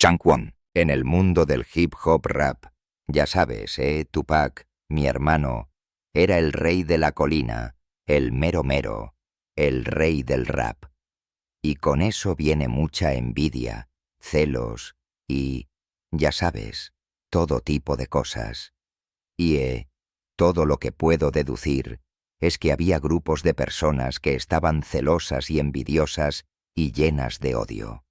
Changwon. En el mundo del hip hop rap, ya sabes, Tupac, mi hermano, era el rey de la colina, el mero mero, el rey del rap. Y con eso viene mucha envidia, celos y, ya sabes, todo tipo de cosas. Y todo lo que puedo deducir es que había grupos de personas que estaban celosas y envidiosas y llenas de odio.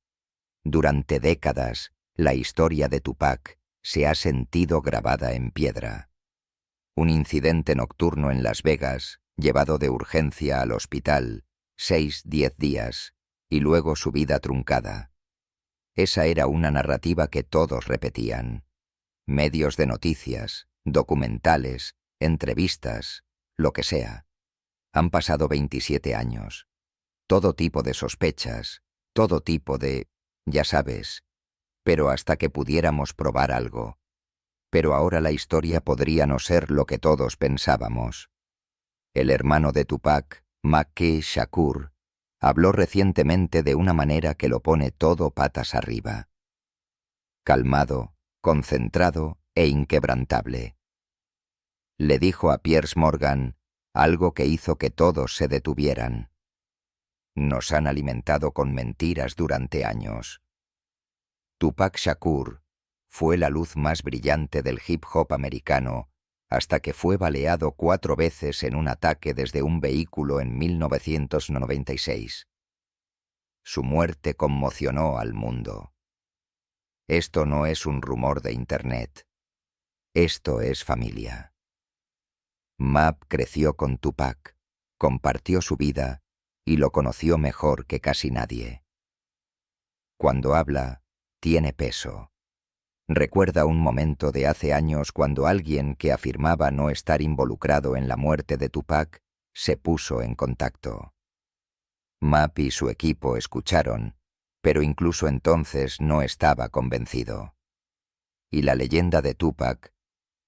Durante décadas, la historia de Tupac se ha sentido grabada en piedra. Un incidente nocturno en Las Vegas, llevado de urgencia al hospital, 6-10 días, y luego su vida truncada. Esa era una narrativa que todos repetían. Medios de noticias, documentales, entrevistas, lo que sea. Han pasado 27 años. Todo tipo de sospechas, todo tipo de, ya sabes, pero hasta que pudiéramos probar algo. Pero ahora la historia podría no ser lo que todos pensábamos. El hermano de Tupac, Mackey Shakur, habló recientemente de una manera que lo pone todo patas arriba. Calmado, concentrado e inquebrantable. Le dijo a Piers Morgan algo que hizo que todos se detuvieran. Nos han alimentado con mentiras durante años. Tupac Shakur fue la luz más brillante del hip hop americano hasta que fue baleado 4 veces en un ataque desde un vehículo en 1996. Su muerte conmocionó al mundo. Esto no es un rumor de Internet. Esto es familia. Map creció con Tupac, compartió su vida y lo conoció mejor que casi nadie. Cuando habla, tiene peso. Recuerda un momento de hace años cuando alguien que afirmaba no estar involucrado en la muerte de Tupac se puso en contacto. Map y su equipo escucharon, pero incluso entonces no estaba convencido. Y la leyenda de Tupac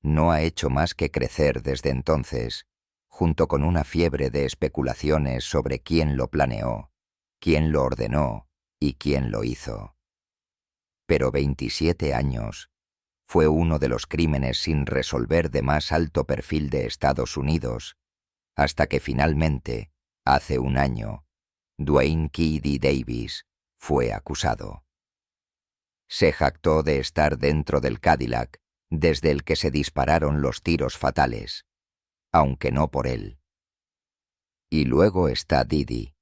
no ha hecho más que crecer desde entonces, junto con una fiebre de especulaciones sobre quién lo planeó, quién lo ordenó y quién lo hizo. Pero 27 años fue uno de los crímenes sin resolver de más alto perfil de Estados Unidos, hasta que finalmente, hace un año, Dwayne Kiddy Davis fue acusado. Se jactó de estar dentro del Cadillac desde el que se dispararon los tiros fatales, aunque no por él. Y luego está Diddy.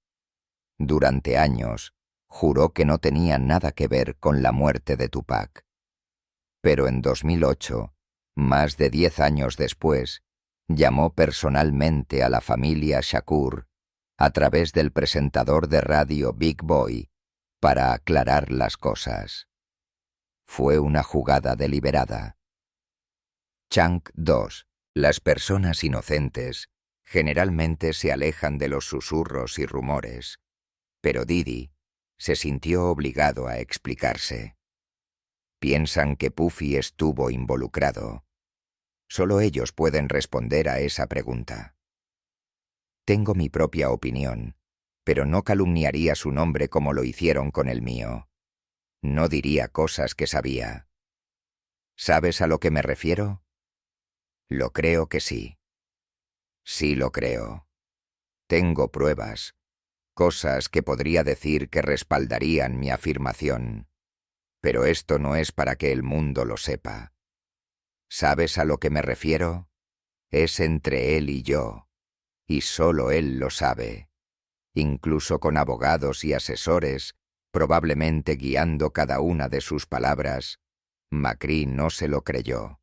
Durante años, juró que no tenía nada que ver con la muerte de Tupac. Pero en 2008, más de 10 años después, llamó personalmente a la familia Shakur a través del presentador de radio Big Boy para aclarar las cosas. Fue una jugada deliberada. Chunk 2. Las personas inocentes generalmente se alejan de los susurros y rumores, pero Diddy se sintió obligado a explicarse. Piensan que Puffy estuvo involucrado. Solo ellos pueden responder a esa pregunta. Tengo mi propia opinión, pero no calumniaría su nombre como lo hicieron con el mío. No diría cosas que sabía. ¿Sabes a lo que me refiero? Lo creo que sí. Sí lo creo. Tengo pruebas. Cosas que podría decir que respaldarían mi afirmación. Pero esto no es para que el mundo lo sepa. ¿Sabes a lo que me refiero? Es entre él y yo, y solo él lo sabe. Incluso con abogados y asesores, probablemente guiando cada una de sus palabras, Macri no se lo creyó.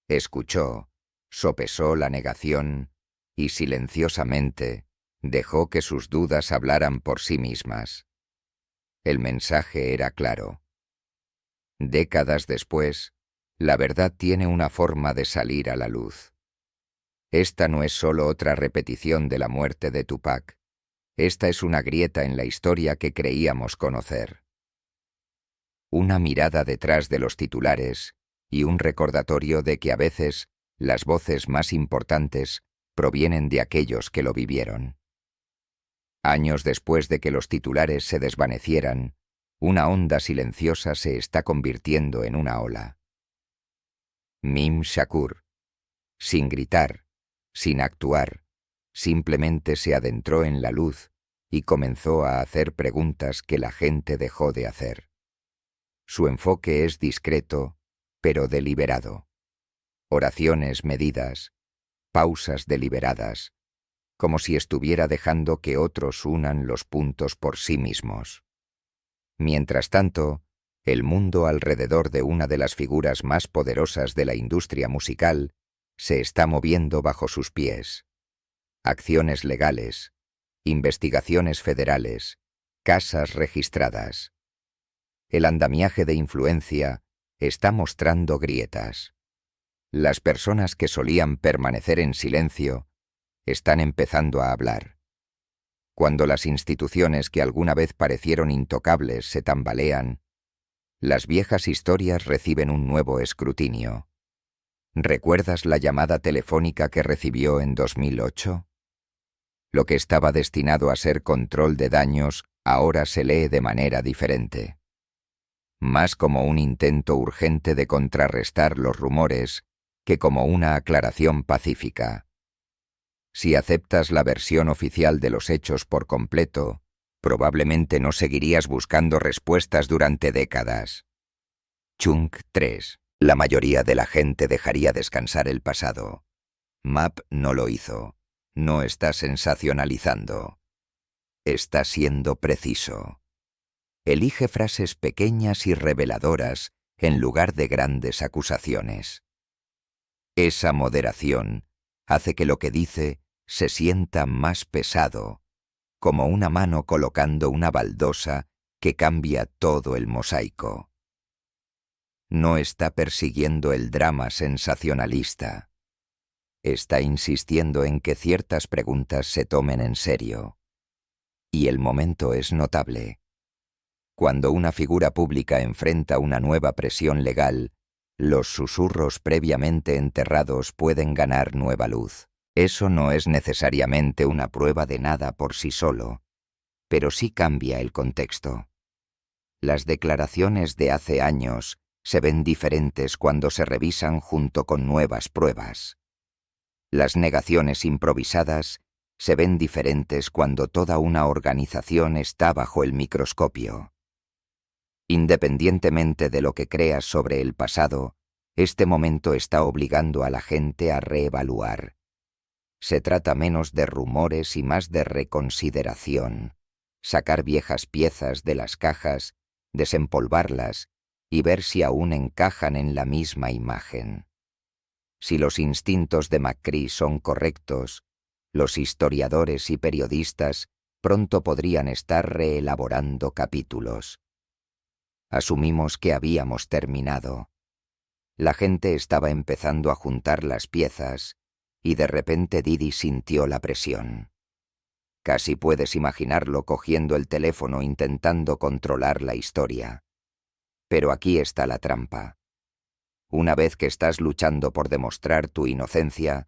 Escuchó, sopesó la negación y silenciosamente dejó que sus dudas hablaran por sí mismas. El mensaje era claro. Décadas después, la verdad tiene una forma de salir a la luz. Esta no es solo otra repetición de la muerte de Tupac. Esta es una grieta en la historia que creíamos conocer. Una mirada detrás de los titulares y un recordatorio de que a veces las voces más importantes provienen de aquellos que lo vivieron. Años después de que los titulares se desvanecieran, Una onda silenciosa se está convirtiendo en una ola. Mim Shakur, sin gritar, sin actuar, simplemente se adentró en la luz y comenzó a hacer preguntas que la gente dejó de hacer. Su enfoque es discreto, pero deliberado. Oraciones medidas, pausas deliberadas, como si estuviera dejando que otros unan los puntos por sí mismos. Mientras tanto, el mundo alrededor de una de las figuras más poderosas de la industria musical se está moviendo bajo sus pies. Acciones legales, investigaciones federales, casas registradas. El andamiaje de influencia está mostrando grietas. Las personas que solían permanecer en silencio están empezando a hablar. Cuando las instituciones que alguna vez parecieron intocables se tambalean, las viejas historias reciben un nuevo escrutinio. ¿Recuerdas la llamada telefónica que recibió en 2008? Lo que estaba destinado a ser control de daños ahora se lee de manera diferente. Más como un intento urgente de contrarrestar los rumores que como una aclaración pacífica. Si aceptas la versión oficial de los hechos por completo, probablemente no seguirías buscando respuestas durante décadas. Chunk 3. La mayoría de la gente dejaría descansar el pasado. Map no lo hizo. No está sensacionalizando. Está siendo preciso. Elige frases pequeñas y reveladoras en lugar de grandes acusaciones. Esa moderación hace que lo que dice se sienta más pesado, como una mano colocando una baldosa que cambia todo el mosaico. No está persiguiendo el drama sensacionalista. Está insistiendo en que ciertas preguntas se tomen en serio. Y el momento es notable. Cuando una figura pública enfrenta una nueva presión legal, los susurros previamente enterrados pueden ganar nueva luz. Eso no es necesariamente una prueba de nada por sí solo, pero sí cambia el contexto. Las declaraciones de hace años se ven diferentes cuando se revisan junto con nuevas pruebas. Las negaciones improvisadas se ven diferentes cuando toda una organización está bajo el microscopio. Independientemente de lo que creas sobre el pasado, este momento está obligando a la gente a reevaluar. Se trata menos de rumores y más de reconsideración. Sacar viejas piezas de las cajas, desempolvarlas y ver si aún encajan en la misma imagen. Si los instintos de McCree son correctos, los historiadores y periodistas pronto podrían estar reelaborando capítulos. Asumimos que habíamos terminado. La gente estaba empezando a juntar las piezas y de repente Didi sintió la presión. Casi puedes imaginarlo cogiendo el teléfono intentando controlar la historia. Pero aquí está la trampa. Una vez que estás luchando por demostrar tu inocencia,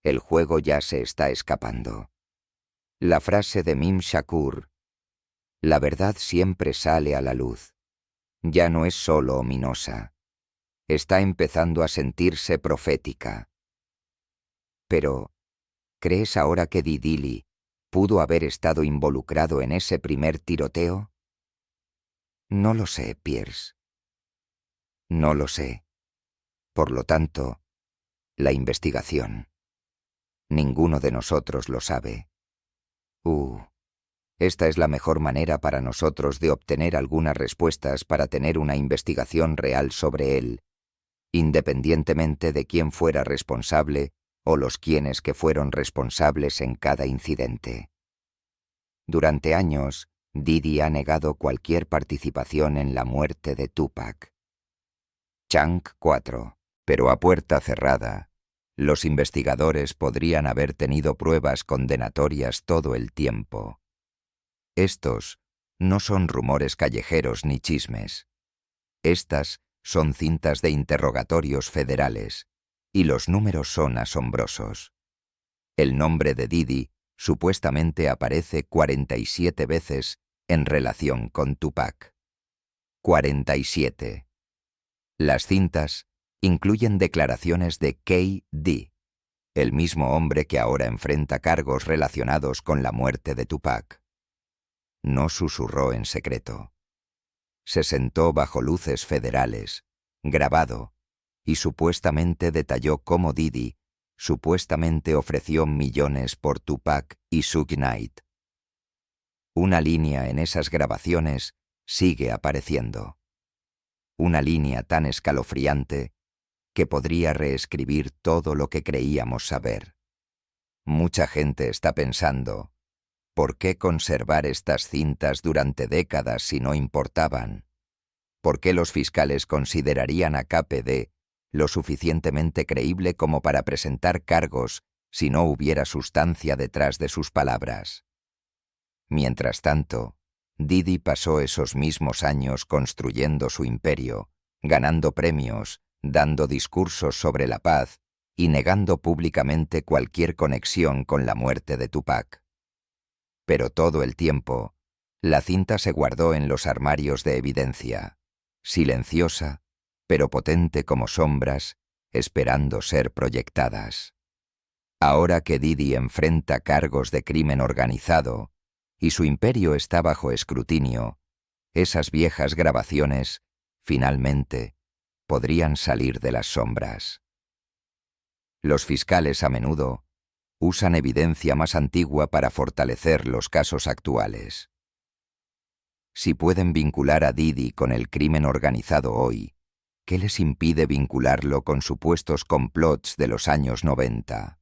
el juego ya se está escapando. La frase de Mim Shakur, la verdad siempre sale a la luz, ya no es solo ominosa. Está empezando a sentirse profética. Pero, ¿crees ahora que Didi pudo haber estado involucrado en ese primer tiroteo? No lo sé, Pierce. No lo sé. Por lo tanto, la investigación. Ninguno de nosotros lo sabe. Esta es la mejor manera para nosotros de obtener algunas respuestas para tener una investigación real sobre él, independientemente de quién fuera responsable o los quienes que fueron responsables en cada incidente. Durante años, Didi ha negado cualquier participación en la muerte de Tupac. Chunk 4. Pero a puerta cerrada, los investigadores podrían haber tenido pruebas condenatorias todo el tiempo. Estos no son rumores callejeros ni chismes. Estas son cintas de interrogatorios federales, y los números son asombrosos. El nombre de Didi supuestamente aparece 47 veces en relación con Tupac. 47. Las cintas incluyen declaraciones de K.D., el mismo hombre que ahora enfrenta cargos relacionados con la muerte de Tupac. No susurró en secreto. Se sentó bajo luces federales, grabado, y supuestamente detalló cómo Diddy supuestamente ofreció millones por Tupac y Suge Knight. Una línea en esas grabaciones sigue apareciendo. Una línea tan escalofriante que podría reescribir todo lo que creíamos saber. Mucha gente está pensando, ¿por qué conservar estas cintas durante décadas si no importaban? ¿Por qué los fiscales considerarían a KPD lo suficientemente creíble como para presentar cargos si no hubiera sustancia detrás de sus palabras? Mientras tanto, Diddy pasó esos mismos años construyendo su imperio, ganando premios, dando discursos sobre la paz y negando públicamente cualquier conexión con la muerte de Tupac. Pero todo el tiempo, la cinta se guardó en los armarios de evidencia, silenciosa, pero potente como sombras, esperando ser proyectadas. Ahora que Diddy enfrenta cargos de crimen organizado y su imperio está bajo escrutinio, esas viejas grabaciones, finalmente, podrían salir de las sombras. Los fiscales a menudo usan evidencia más antigua para fortalecer los casos actuales. Si pueden vincular a Diddy con el crimen organizado hoy, ¿qué les impide vincularlo con supuestos complots de los años 90?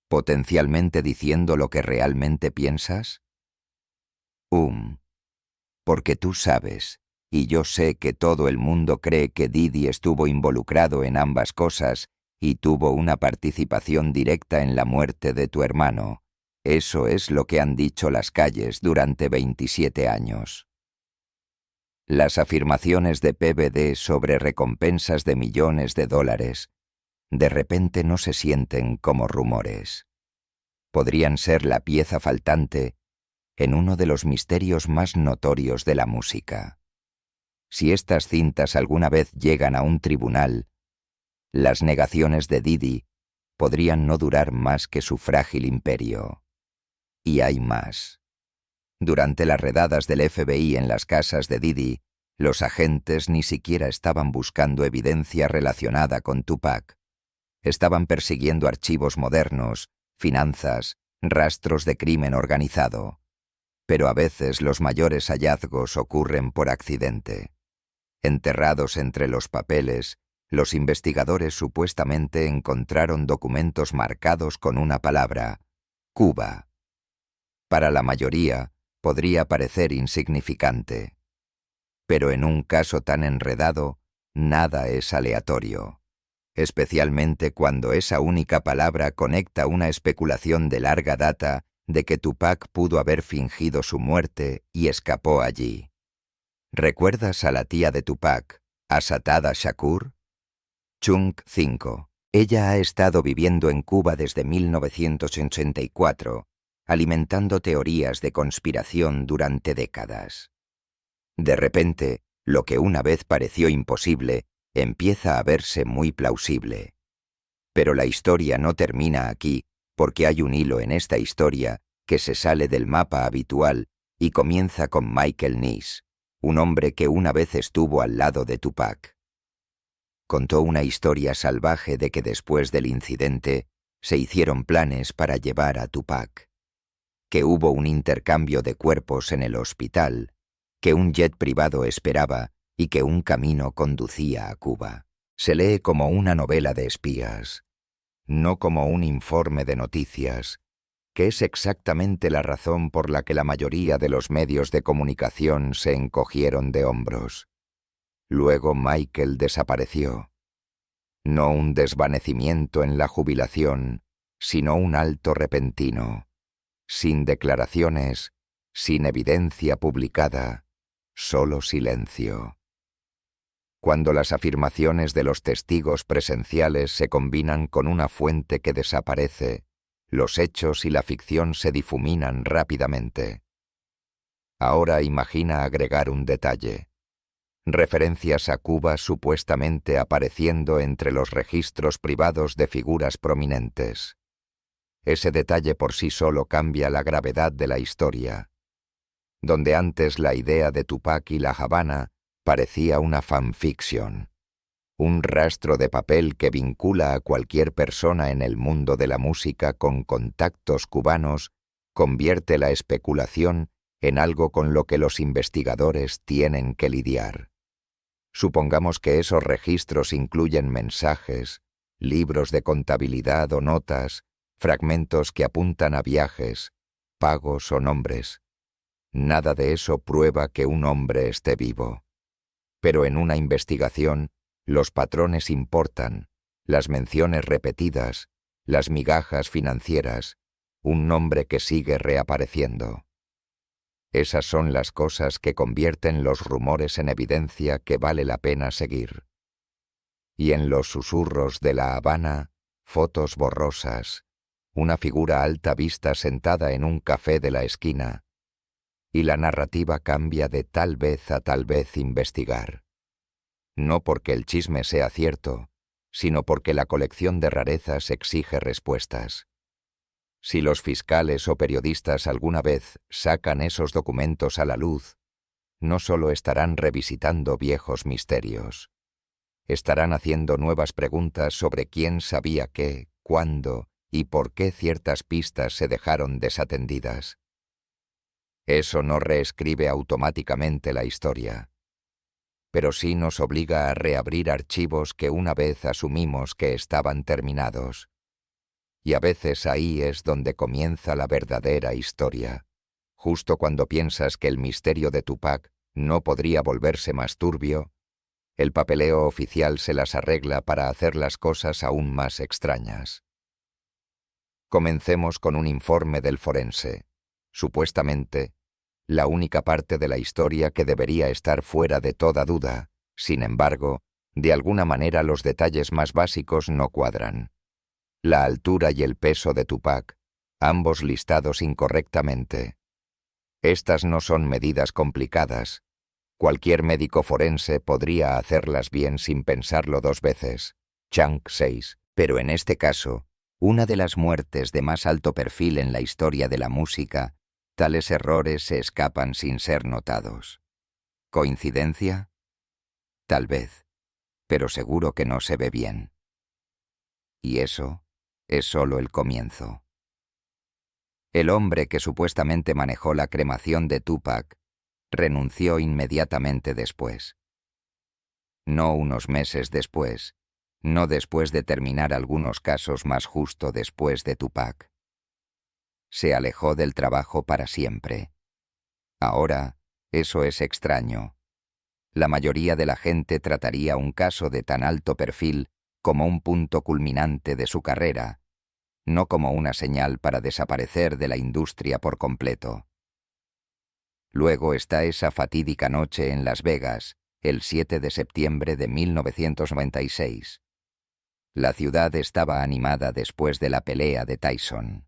¿Potencialmente diciendo lo que realmente piensas? Porque tú sabes, y yo sé que todo el mundo cree que Diddy estuvo involucrado en ambas cosas y tuvo una participación directa en la muerte de tu hermano. Eso es lo que han dicho las calles durante 27 años. Las afirmaciones de PBD sobre recompensas de millones de dólares de repente no se sienten como rumores. Podrían ser la pieza faltante en uno de los misterios más notorios de la música. Si estas cintas alguna vez llegan a un tribunal, las negaciones de Diddy podrían no durar más que su frágil imperio. Y hay más. Durante las redadas del FBI en las casas de Diddy, los agentes ni siquiera estaban buscando evidencia relacionada con Tupac. Estaban persiguiendo archivos modernos, finanzas, rastros de crimen organizado. Pero a veces los mayores hallazgos ocurren por accidente. Enterrados entre los papeles, los investigadores supuestamente encontraron documentos marcados con una palabra: Cuba. Para la mayoría, podría parecer insignificante. Pero en un caso tan enredado, nada es aleatorio. Especialmente cuando esa única palabra conecta una especulación de larga data de que Tupac pudo haber fingido su muerte y escapó allí. ¿Recuerdas a la tía de Tupac, Assata Shakur? Chung 5. Ella ha estado viviendo en Cuba desde 1984, alimentando teorías de conspiración durante décadas. De repente, lo que una vez pareció imposible empieza a verse muy plausible. Pero la historia no termina aquí, porque hay un hilo en esta historia que se sale del mapa habitual y comienza con Michael Nice, un hombre que una vez estuvo al lado de Tupac. Contó una historia salvaje de que después del incidente se hicieron planes para llevar a Tupac, que hubo un intercambio de cuerpos en el hospital, que un jet privado esperaba y que un camino conducía a Cuba. Se lee como una novela de espías, no como un informe de noticias, que es exactamente la razón por la que la mayoría de los medios de comunicación se encogieron de hombros. Luego Michael desapareció. No un desvanecimiento en la jubilación, sino un alto repentino, sin declaraciones, sin evidencia publicada, solo silencio. Cuando las afirmaciones de los testigos presenciales se combinan con una fuente que desaparece, los hechos y la ficción se difuminan rápidamente. Ahora imagina agregar un detalle. referencias a Cuba supuestamente apareciendo entre los registros privados de figuras prominentes. Ese detalle por sí solo cambia la gravedad de la historia. Donde antes la idea de Tupac y La Habana parecía una fanfiction, un rastro de papel que vincula a cualquier persona en el mundo de la música con contactos cubanos, convierte la especulación en algo con lo que los investigadores tienen que lidiar. Supongamos que esos registros incluyen mensajes, libros de contabilidad o notas, fragmentos que apuntan a viajes, pagos o nombres. Nada de eso prueba que un hombre esté vivo. Pero en una investigación, los patrones importan, las menciones repetidas, las migajas financieras, un nombre que sigue reapareciendo. Esas son las cosas que convierten los rumores en evidencia que vale la pena seguir. Y en los susurros de La Habana, fotos borrosas, una figura alta vista sentada en un café de la esquina, y la narrativa cambia de tal vez a tal vez investigar. No porque el chisme sea cierto, sino porque la colección de rarezas exige respuestas. Si los fiscales o periodistas alguna vez sacan esos documentos a la luz, no solo estarán revisitando viejos misterios, estarán haciendo nuevas preguntas sobre quién sabía qué, cuándo y por qué ciertas pistas se dejaron desatendidas. Eso no reescribe automáticamente la historia, pero sí nos obliga a reabrir archivos que una vez asumimos que estaban terminados. Y a veces ahí es donde comienza la verdadera historia, justo cuando piensas que el misterio de Tupac no podría volverse más turbio, el papeleo oficial se las arregla para hacer las cosas aún más extrañas. Comencemos con un informe del forense, supuestamente la única parte de la historia que debería estar fuera de toda duda. Sin embargo, de alguna manera los detalles más básicos no cuadran. La altura y el peso de Tupac, ambos listados incorrectamente. Estas no son medidas complicadas. Cualquier médico forense podría hacerlas bien sin pensarlo dos veces. Chunk 6. Pero en este caso, una de las muertes de más alto perfil en la historia de la música, tales errores se escapan sin ser notados. ¿Coincidencia? Tal vez, pero seguro que no se ve bien. Y eso es solo el comienzo. El hombre que supuestamente manejó la cremación de Tupac renunció inmediatamente después. No unos meses después, no después de terminar algunos casos más justo después de Tupac. Se alejó del trabajo para siempre. Ahora, eso es extraño. La mayoría de la gente trataría un caso de tan alto perfil como un punto culminante de su carrera, no como una señal para desaparecer de la industria por completo. Luego está esa fatídica noche en Las Vegas, el 7 de septiembre de 1996. La ciudad estaba animada después de la pelea de Tyson.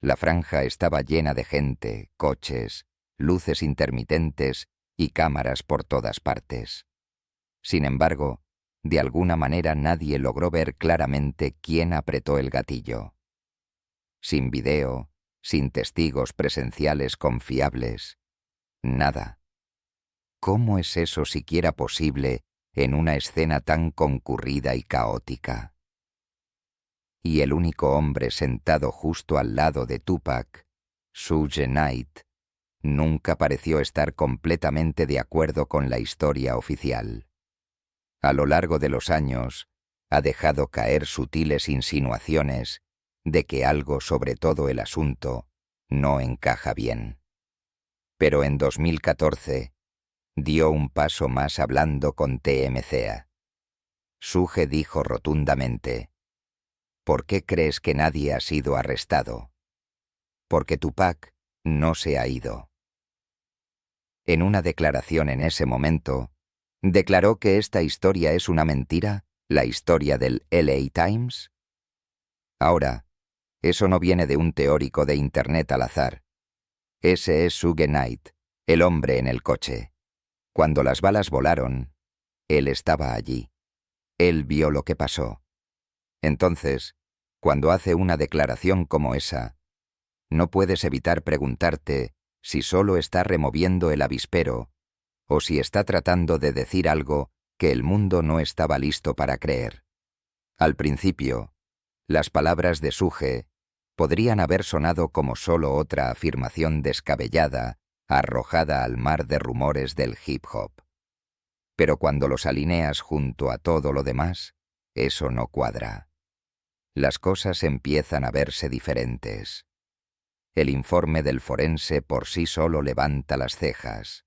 La franja estaba llena de gente, coches, luces intermitentes y cámaras por todas partes. Sin embargo, de alguna manera nadie logró ver claramente quién apretó el gatillo. Sin video, sin testigos presenciales confiables, nada. ¿Cómo es eso siquiera posible en una escena tan concurrida y caótica? Y el único hombre sentado justo al lado de Tupac, Suge Knight, nunca pareció estar completamente de acuerdo con la historia oficial. A lo largo de los años, ha dejado caer sutiles insinuaciones de que algo sobre todo el asunto no encaja bien. Pero en 2014 dio un paso más hablando con TMZ. Suge dijo rotundamente: ¿por qué crees que nadie ha sido arrestado? Porque Tupac no se ha ido. En una declaración en ese momento, declaró que esta historia es una mentira, la historia del LA Times. Ahora, eso no viene de un teórico de Internet al azar. Ese es Suge Knight, el hombre en el coche. Cuando las balas volaron, él estaba allí. Él vio lo que pasó. Entonces, cuando hace una declaración como esa, no puedes evitar preguntarte si solo está removiendo el avispero o si está tratando de decir algo que el mundo no estaba listo para creer. Al principio, las palabras de Suge podrían haber sonado como solo otra afirmación descabellada arrojada al mar de rumores del hip hop. Pero cuando los alineas junto a todo lo demás, eso no cuadra. Las cosas empiezan a verse diferentes. El informe del forense por sí solo levanta las cejas.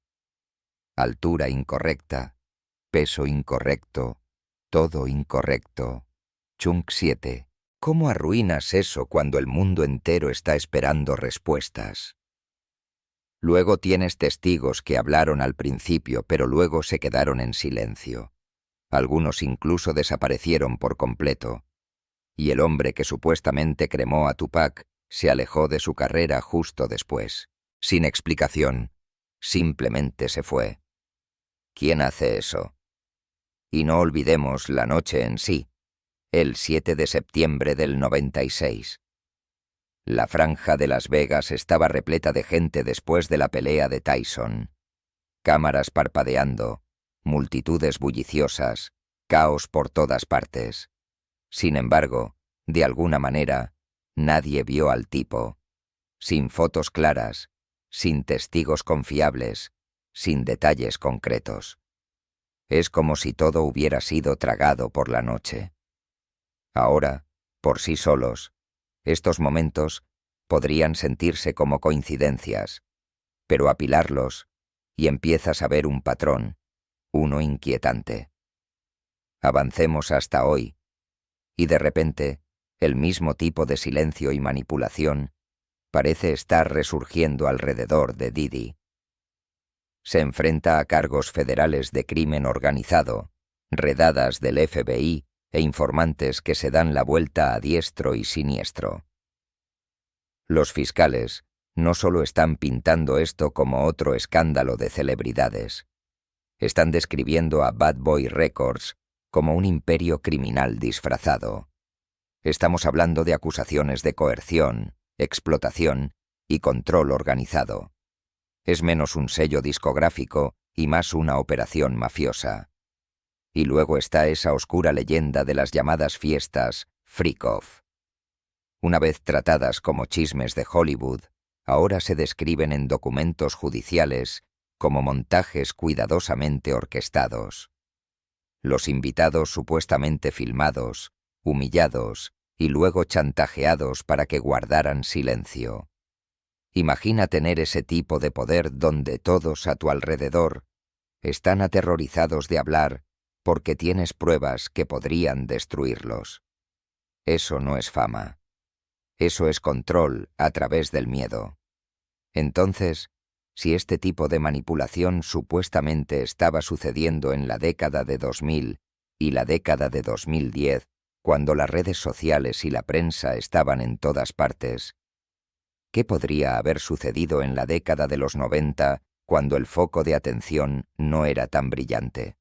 Altura incorrecta, peso incorrecto, todo incorrecto. Chunk 7. ¿Cómo arruinas eso cuando el mundo entero está esperando respuestas? Luego tienes testigos que hablaron al principio, pero luego se quedaron en silencio. Algunos incluso desaparecieron por completo. Y el hombre que supuestamente cremó a Tupac se alejó de su carrera justo después. Sin explicación. Simplemente se fue. ¿Quién hace eso? Y no olvidemos la noche en sí. El 7 de septiembre del 96. La franja de Las Vegas estaba repleta de gente después de la pelea de Tyson. Cámaras parpadeando, multitudes bulliciosas, caos por todas partes. Sin embargo, de alguna manera, nadie vio al tipo. Sin fotos claras, sin testigos confiables, sin detalles concretos. Es como si todo hubiera sido tragado por la noche. Ahora, por sí solos, estos momentos podrían sentirse como coincidencias, pero apilarlos y empiezas a ver un patrón, uno inquietante. Avancemos hasta hoy, y de repente, el mismo tipo de silencio y manipulación parece estar resurgiendo alrededor de Diddy. Se enfrenta a cargos federales de crimen organizado, redadas del FBI e informantes que se dan la vuelta a diestro y siniestro. Los fiscales no solo están pintando esto como otro escándalo de celebridades, están describiendo a Bad Boy Records como un imperio criminal disfrazado. Estamos hablando de acusaciones de coerción, explotación y control organizado. Es menos un sello discográfico y más una operación mafiosa. Y luego está esa oscura leyenda de las llamadas fiestas freak-off. Una vez tratadas como chismes de Hollywood, ahora se describen en documentos judiciales como montajes cuidadosamente orquestados. Los invitados supuestamente filmados, humillados y luego chantajeados para que guardaran silencio. Imagina tener ese tipo de poder donde todos a tu alrededor están aterrorizados de hablar porque tienes pruebas que podrían destruirlos. Eso no es fama. Eso es control a través del miedo. Entonces, si este tipo de manipulación supuestamente estaba sucediendo en la década de 2000 y la década de 2010, cuando las redes sociales y la prensa estaban en todas partes, ¿qué podría haber sucedido en la década de los 90, cuando el foco de atención no era tan brillante?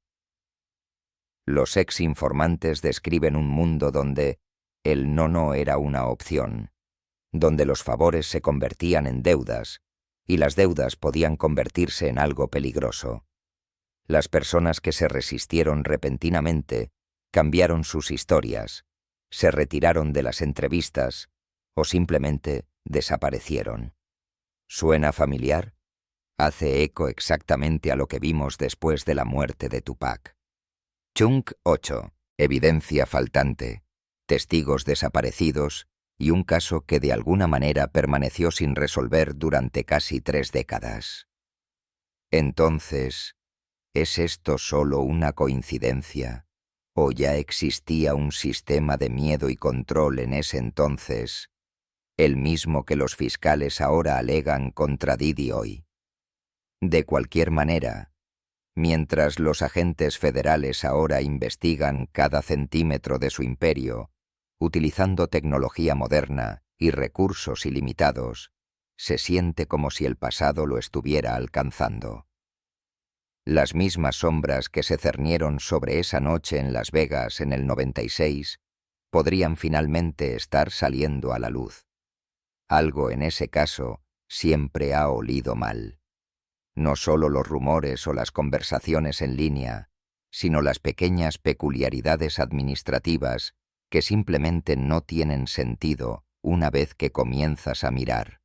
Los ex-informantes describen un mundo donde el no era una opción, donde los favores se convertían en deudas, y las deudas podían convertirse en algo peligroso. Las personas que se resistieron repentinamente cambiaron sus historias, se retiraron de las entrevistas o simplemente desaparecieron. ¿Suena familiar? Hace eco exactamente a lo que vimos después de la muerte de Tupac. Chunk 8. Evidencia faltante, testigos desaparecidos y un caso que de alguna manera permaneció sin resolver durante casi 3 décadas. Entonces, ¿es esto solo una coincidencia? ¿O ya existía un sistema de miedo y control en ese entonces, el mismo que los fiscales ahora alegan contra Diddy hoy? De cualquier manera, mientras los agentes federales ahora investigan cada centímetro de su imperio, utilizando tecnología moderna y recursos ilimitados, se siente como si el pasado lo estuviera alcanzando. Las mismas sombras que se cernieron sobre esa noche en Las Vegas en el 96 podrían finalmente estar saliendo a la luz. Algo en ese caso siempre ha olido mal. No solo los rumores o las conversaciones en línea, sino las pequeñas peculiaridades administrativas que simplemente no tienen sentido una vez que comienzas a mirar.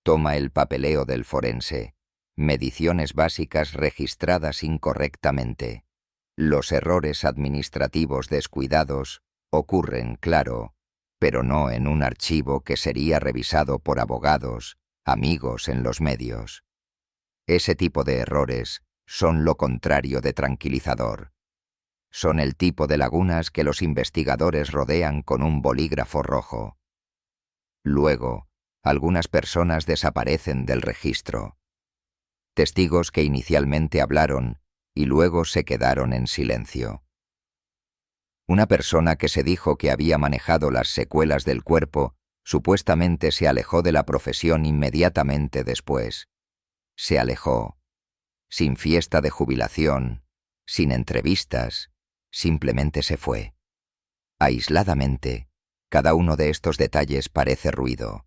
Toma el papeleo del forense. Mediciones básicas registradas incorrectamente. Los errores administrativos descuidados ocurren, claro, pero no en un archivo que sería revisado por abogados, amigos en los medios. Ese tipo de errores son lo contrario de tranquilizador. Son el tipo de lagunas que los investigadores rodean con un bolígrafo rojo. Luego, algunas personas desaparecen del registro. Testigos que inicialmente hablaron y luego se quedaron en silencio. Una persona que se dijo que había manejado las secuelas del cuerpo supuestamente se alejó de la profesión inmediatamente después. Se alejó, sin fiesta de jubilación, sin entrevistas, simplemente se fue. Aisladamente, cada uno de estos detalles parece ruido.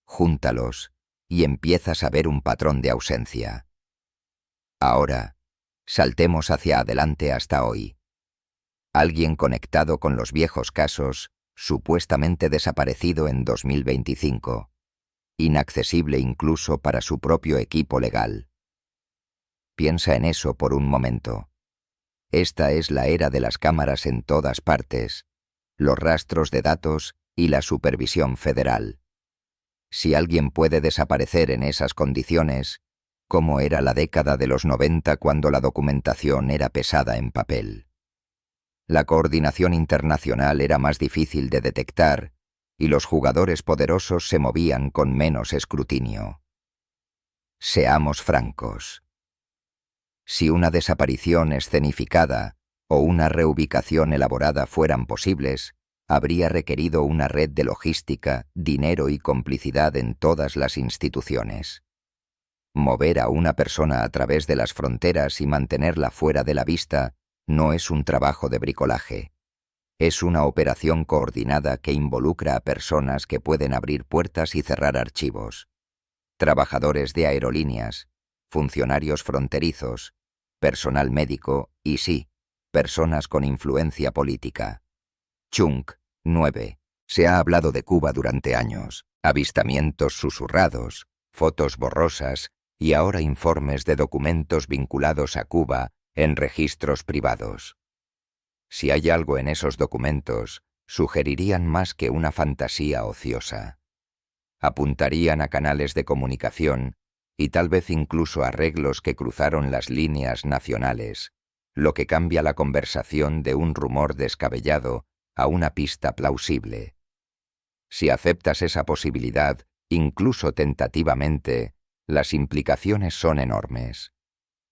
Júntalos y empiezas a ver un patrón de ausencia. Ahora, saltemos hacia adelante hasta hoy. Alguien conectado con los viejos casos, supuestamente desaparecido en 2025, inaccesible incluso para su propio equipo legal. Piensa en eso por un momento. Esta es la era de las cámaras en todas partes, los rastros de datos y la supervisión federal. Si alguien puede desaparecer en esas condiciones, ¿cómo era la década de los 90 cuando la documentación era pesada en papel? La coordinación internacional era más difícil de detectar y los jugadores poderosos se movían con menos escrutinio. Seamos francos. Si una desaparición escenificada o una reubicación elaborada fueran posibles, habría requerido una red de logística, dinero y complicidad en todas las instituciones. Mover a una persona a través de las fronteras y mantenerla fuera de la vista no es un trabajo de bricolaje. Es una operación coordinada que involucra a personas que pueden abrir puertas y cerrar archivos. Trabajadores de aerolíneas, funcionarios fronterizos, personal médico y sí, personas con influencia política. Chunk, 9. Se ha hablado de Cuba durante años, avistamientos susurrados, fotos borrosas y ahora informes de documentos vinculados a Cuba en registros privados. Si hay algo en esos documentos, sugerirían más que una fantasía ociosa. Apuntarían a canales de comunicación y tal vez incluso arreglos que cruzaron las líneas nacionales, lo que cambia la conversación de un rumor descabellado a una pista plausible. Si aceptas esa posibilidad, incluso tentativamente, las implicaciones son enormes.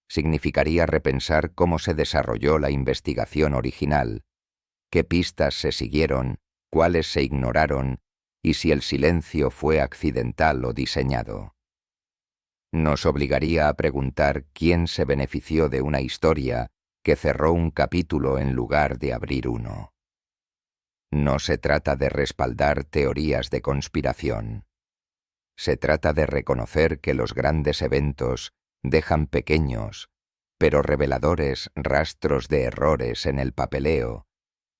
Significaría repensar cómo se desarrolló la investigación original, qué pistas se siguieron, cuáles se ignoraron y si el silencio fue accidental o diseñado. Nos obligaría a preguntar quién se benefició de una historia que cerró un capítulo en lugar de abrir uno. No se trata de respaldar teorías de conspiración. Se trata de reconocer que los grandes eventos dejan pequeños, pero reveladores rastros de errores en el papeleo,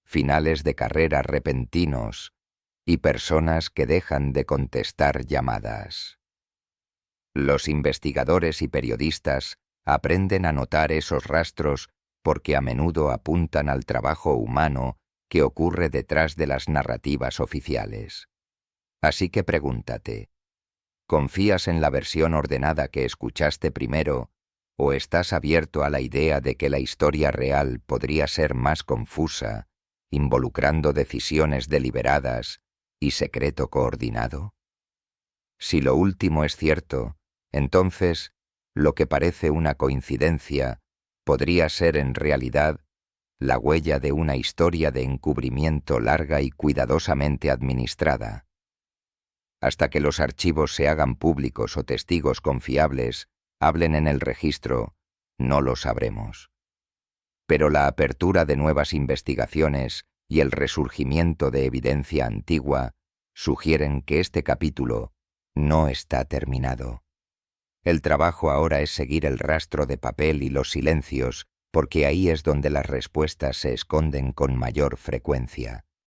finales de carrera repentinos y personas que dejan de contestar llamadas. Los investigadores y periodistas aprenden a notar esos rastros porque a menudo apuntan al trabajo humano que ocurre detrás de las narrativas oficiales. Así que pregúntate, ¿confías en la versión ordenada que escuchaste primero o estás abierto a la idea de que la historia real podría ser más confusa, involucrando decisiones deliberadas y secreto coordinado? Si lo último es cierto, entonces, lo que parece una coincidencia podría ser en realidad la huella de una historia de encubrimiento larga y cuidadosamente administrada. Hasta que los archivos se hagan públicos o testigos confiables hablen en el registro, No lo sabremos. Pero la apertura de nuevas investigaciones y el resurgimiento de evidencia antigua sugieren que este capítulo no está terminado. El trabajo ahora es seguir el rastro de papel y los silencios, porque ahí es donde las respuestas se esconden con mayor frecuencia.